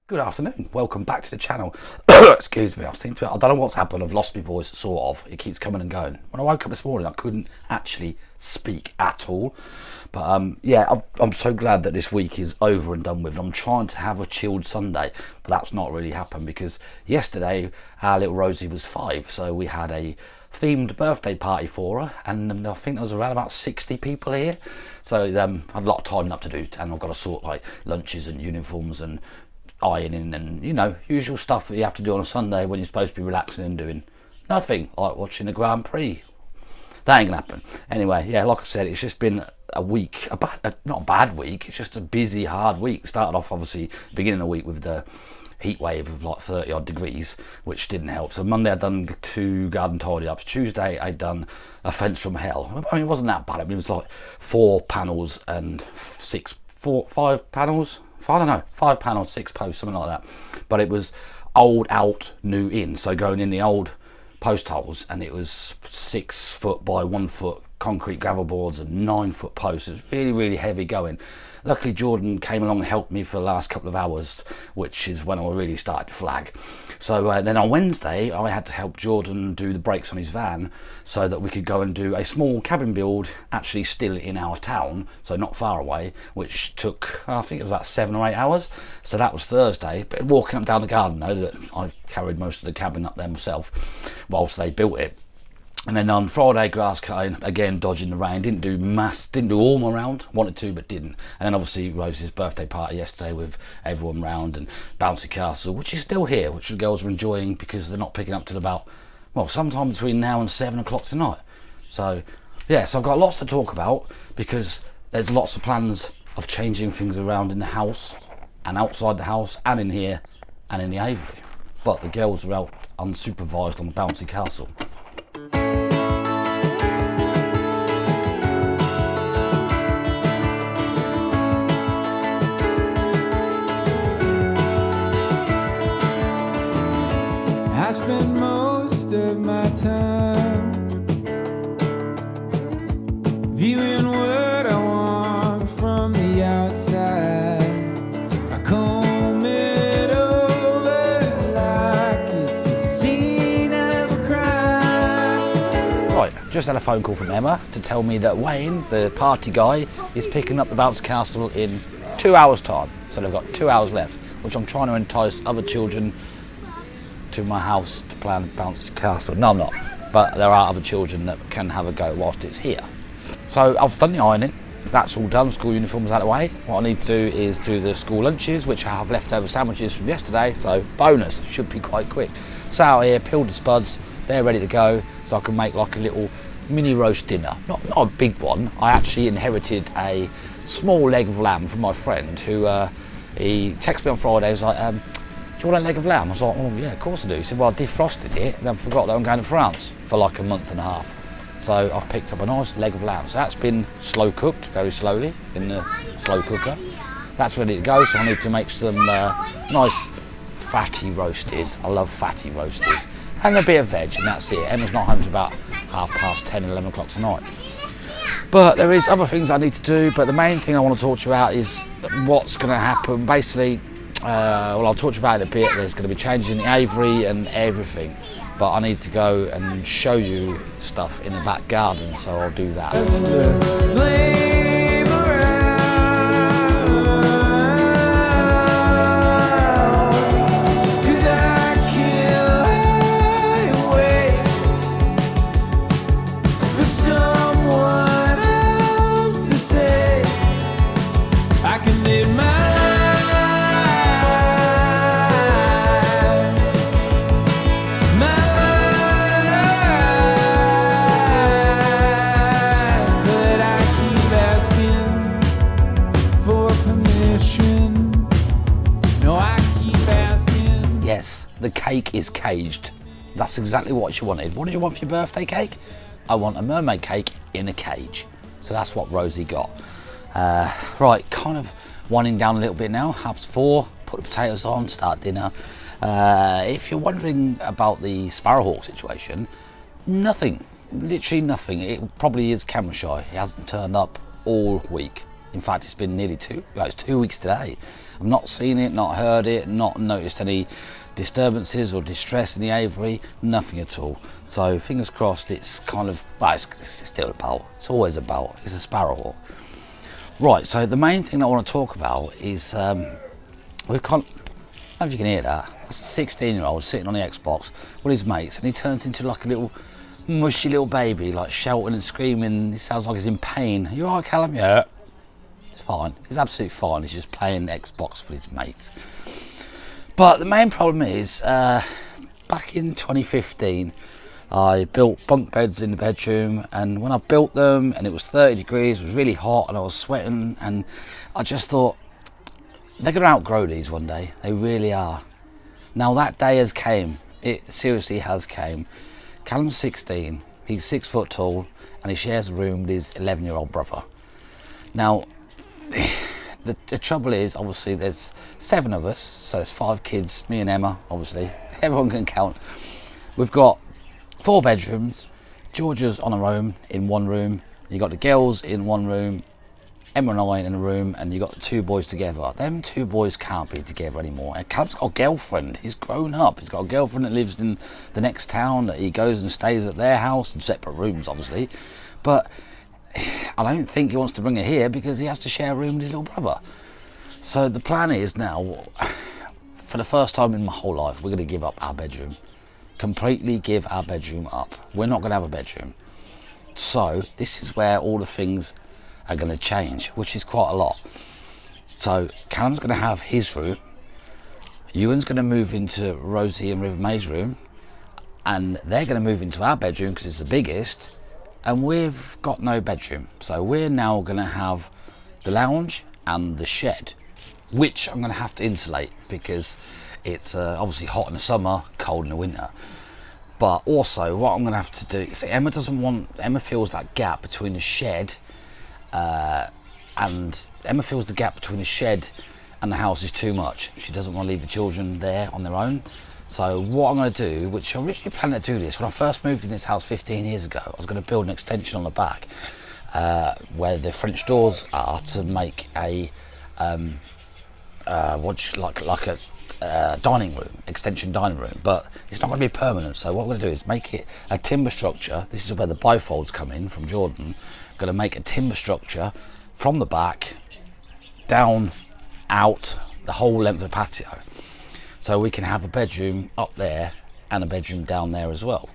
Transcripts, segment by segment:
Good afternoon. Welcome back to the channel. Excuse me. I don't know what's happened. I've lost my voice, sort of. It keeps coming and going. When I woke up this morning, I couldn't actually speak at all. But yeah, I'm so glad that this week is over and done with. I'm trying to have a chilled Sunday, but that's not really happened because yesterday our little Rosie was 5, so we had a themed birthday party for her, and I think there was around about 60 people here. So I had a lot of tidying up to do, and I've got to sort like lunches and uniforms and ironing and, you know, usual stuff that you have to do on a Sunday when you're supposed to be relaxing and doing nothing, like watching the Grand Prix. That ain't gonna happen. Anyway, yeah, like I said, it's just been a week, not a bad week, it's just a busy, hard week. Started off, obviously, beginning of the week with the heat wave of like 30 odd degrees, which didn't help. So Monday I'd done 2 garden tidy ups. Tuesday I'd done a fence from hell. I mean, it wasn't that bad. I mean, it was like 4 panels and 5 panels. I don't know, 5 panels, 6 posts, something like that. But it was old out, new in. So going in the old post holes, and it was 6 foot by 1 foot concrete gravel boards and 9 foot posts. It was really, really heavy going. Luckily Jordan came along and helped me for the last couple of hours, which is when I really started to flag. So then on Wednesday I had to help Jordan do the brakes on his van so that we could go and do a small cabin build, actually still in our town, so not far away, which took, I think it was about 7 or 8 hours. So that was Thursday. But walking up down the garden though, that I carried most of the cabin up there myself whilst they built it. And then on Friday, grass cutting, again dodging the rain, didn't do all my round, wanted to but didn't. And then obviously Rose's birthday party yesterday with everyone round, and bouncy castle, which is still here, which the girls are enjoying because they're not picking up till about, well, sometime between now and 7 o'clock tonight. So yeah, so I've got lots to talk about because there's lots of plans of changing things around in the house and outside the house and in here and in the aviary. But the girls are out unsupervised on the bouncy castle. I spend most of my time viewing what I want from the outside. I comb it over like it's the scene of a crime. Right, just had a phone call from Emma to tell me that Wayne, the party guy, is picking up the bounce castle in 2 hours time. So they've got 2 hours left, which I'm trying to entice other children to my house to play on bounce castle. No, I'm not, but there are other children that can have a go whilst it's here. So I've done the ironing, that's all done, school uniforms out of the way. What I need to do is do the school lunches, which I have leftover sandwiches from yesterday, so bonus, should be quite quick. So out here, peeled the spuds, they're ready to go, so I can make like a little mini roast dinner. Not a big one. I actually inherited a small leg of lamb from my friend who, he texted me on Friday, he was like, do you want a leg of lamb? I was like, oh yeah, of course I do. He said, well, I defrosted it and I forgot that I'm going to France for like a month and a half. So I've picked up a nice leg of lamb. So that's been slow cooked, very slowly, in the slow cooker. That's ready to go, so I need to make some nice fatty roasties. I love fatty roasties. And a bit of veg, and that's it. Emma's not home till about 10:30, 11 o'clock tonight. But there is other things I need to do, but the main thing I want to talk to you about is what's going to happen. Basically, well, I'll talk to you about it in a bit. There's going to be changes in the aviary and everything, but I need to go and show you stuff in the back garden, so I'll do that. Yes, the cake is caged. That's exactly what she wanted. What did you want for your birthday cake? I want a mermaid cake in a cage. So that's what Rosie got. Right, kind of winding down a little bit now. 4:30, put the potatoes on, start dinner. If you're wondering about the sparrowhawk situation, nothing, literally nothing. It probably is camera shy. He hasn't turned up all week. In fact, it's been nearly 2 weeks today. I've not seen it, not heard it, not noticed any disturbances or distress in the aviary, nothing at all. So fingers crossed it's kind of, well, it's still a bolt. It's always a bolt. It's a sparrowhawk. Right, so the main thing I want to talk about is we've kind of, I don't know if you can hear that. That's a 16-year-old sitting on the Xbox with his mates, and he turns into like a little mushy little baby, like shouting and screaming. He sounds like he's in pain. You alright, Callum? Yeah. It's fine. He's absolutely fine. He's just playing Xbox with his mates. But the main problem is, back in 2015, I built bunk beds in the bedroom, and when I built them and it was 30 degrees, it was really hot and I was sweating, and I just thought, they're going to outgrow these one day. They really are. Now that day has came. It seriously has came. Callum's 16, he's 6 foot tall, and he shares a room with his 11-year-old brother. Now, the trouble is, obviously, there's 7 of us, so there's 5 kids, me and Emma, obviously. Everyone can count. We've got 4 bedrooms. Georgia's on her own in one room. You got the girls in one room, Emma and I in a room, and you got the 2 boys together. Them 2 boys can't be together anymore. And Callum's got a girlfriend. He's grown up. He's got a girlfriend that lives in the next town, that he goes and stays at their house in separate rooms, obviously. But I don't think he wants to bring her here because he has to share a room with his little brother. So the plan is now, for the first time in my whole life, we're going to give up our bedroom. Completely give our bedroom up. We're not going to have a bedroom. So this is where all the things are going to change, which is quite a lot. So Callum's going to have his room. Ewan's going to move into Rosie and River May's room, and they're going to move into our bedroom because it's the biggest, and we've got no bedroom. So we're now going to have the lounge and the shed, which I'm going to have to insulate because it's obviously hot in the summer, cold in the winter. But also what I'm going to have to do, see, Emma feels that gap between the shed and Emma feels the gap between the shed and the house is too much. She doesn't want to leave the children there on their own. So what I'm going to do, which I originally planned to do this, when I first moved in this house 15 years ago, I was going to build an extension on the back where the French doors are, to make a dining room, extension dining room, but it's not going to be permanent. So what I'm going to do is make it a timber structure. This is where the bifolds come in from Jordan. I'm going to make a timber structure from the back down out the whole length of the patio, so we can have a bedroom up there and a bedroom down there as well.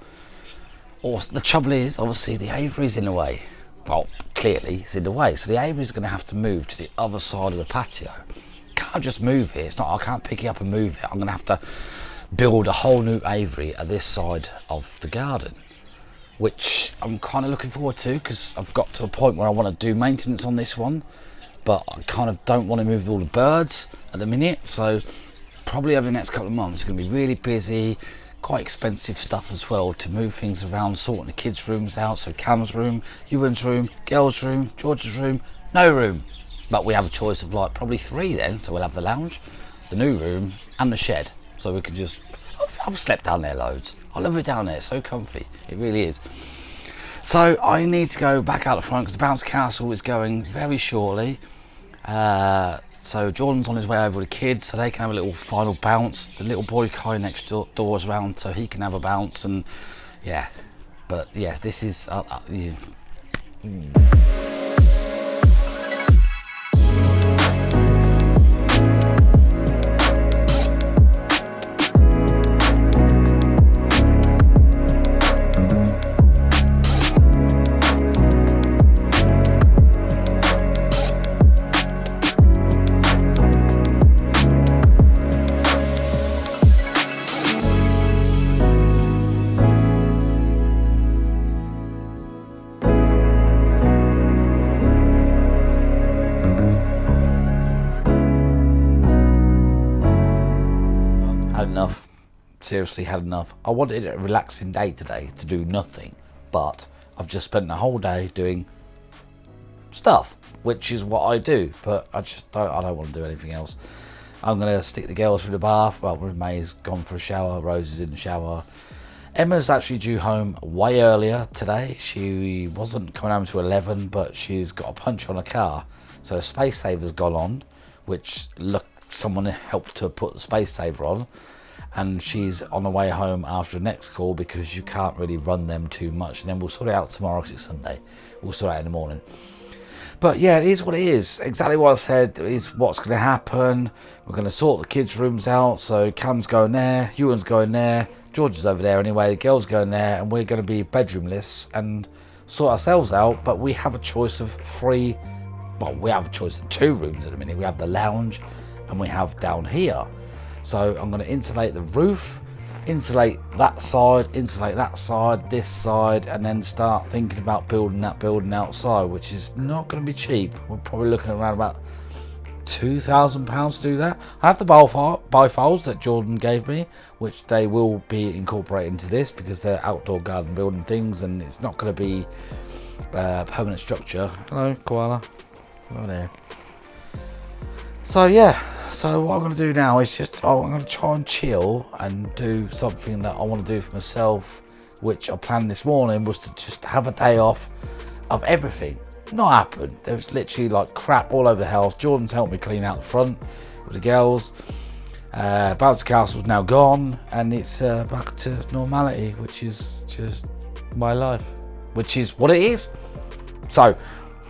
Or the trouble is, obviously, the aviary's in the way. Well, clearly it's in the way, so the aviary's going to have to move to the other side of the patio. Can't just move it. It's not, I can't pick it up and move it. I'm going to have to build a whole new aviary at this side of the garden, which I'm kind of looking forward to, because I've got to a point where I want to do maintenance on this one, but I kind of don't want to move all the birds at the minute. So probably over the next couple of months, it's going to be really busy, quite expensive stuff as well, to move things around, sorting the kids' rooms out. So Cam's room, Ewan's room, girls' room, George's room, no room. But we have a choice of like probably 3 then. So we'll have the lounge, the new room, and the shed. So we can just, I've slept down there loads. I love it down there, it's so comfy, it really is. So I need to go back out the front because the bounce castle is going very shortly. So Jordan's on his way over with the kids, so they can have a little final bounce. The little boy Kai next door is around, so he can have a bounce, and yeah. But yeah, this is yeah. Enough. Seriously had enough. I wanted a relaxing day today to do nothing, but I've just spent the whole day doing stuff, which is what I do, but I don't want to do anything else. I'm going to stick the girls through the bath. Well, May's gone for a shower, Rose is in the shower. Emma's actually due home way earlier today. She wasn't coming home to 11, but she's got a punch on her car, so the space saver's gone on, which someone helped to put the space saver on, and she's on the way home after the next call because you can't really run them too much. And then we'll sort it out tomorrow because it's Sunday. We'll sort it out in the morning. But yeah, it is what it is. Exactly what I said is what's going to happen. We're going to sort the kids' rooms out. So Cam's going there, Ewan's going there, George is over there anyway, the girl's going there, and we're going to be bedroomless and sort ourselves out. But we have a choice of three. Well, we have a choice of 2 rooms at the minute. We have the lounge and we have down here. So I'm going to insulate the roof, insulate that side, this side, and then start thinking about building that building outside, which is not going to be cheap. We're probably looking around about £2,000 to do that. I have the bifolds that Jordan gave me, which they will be incorporated into this because they're outdoor garden building things, and it's not going to be permanent structure. Hello, koala. Oh, there. So yeah, so what I'm going to do now is just I'm going to try and chill and do something that I want to do for myself, which I planned this morning was to just have a day off of everything. Not happened. There was literally like crap all over the house. Jordan's helped me clean out the front with the girls. Bouncy Castle's now gone, and it's back to normality, which is just my life, which is what it is. So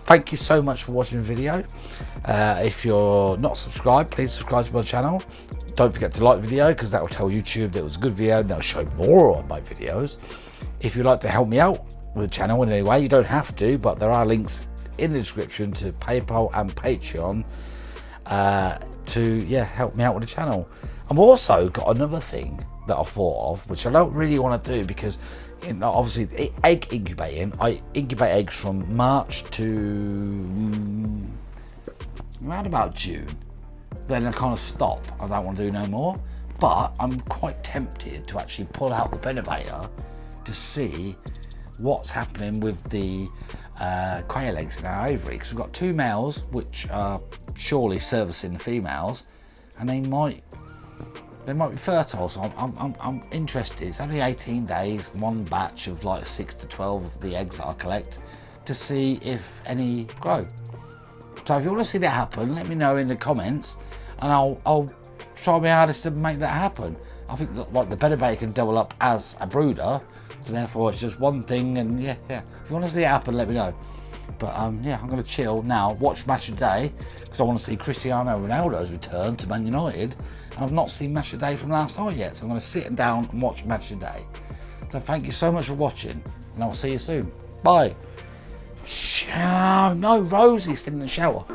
thank you so much for watching the video. If you're not subscribed, please subscribe to my channel. Don't forget to like the video because that will tell YouTube that it was a good video and that'll show more of my videos. If you'd like to help me out with the channel in any way, you don't have to, but there are links in the description to PayPal and Patreon to help me out with the channel. I've also got another thing that I thought of, which I don't really want to do because obviously egg incubating. I incubate eggs from March to around about June. Then I kind of stop. I don't want to do no more. But I'm quite tempted to actually pull out the renovator to see what's happening with the quail eggs in our aviary, because we've got 2 males which are surely servicing the females, and they might be fertile. So I'm interested. It's only 18 days, 1 batch of like 6 to 12 of the eggs that I collect, to see if any grow. So if you want to see that happen, let me know in the comments, and I'll try my hardest to make that happen. I think that, like, the renovator can double up as a brooder, so therefore it's just one thing. And yeah. If you want to see it happen, let me know. But yeah, I'm going to chill now, watch Match of the Day, because I want to see Cristiano Ronaldo's return to Man United, and I've not seen Match of the Day from last night yet, so I'm going to sit down and watch Match of the Day. So thank you so much for watching, and I'll see you soon. Bye. No, Rosie's still in the shower.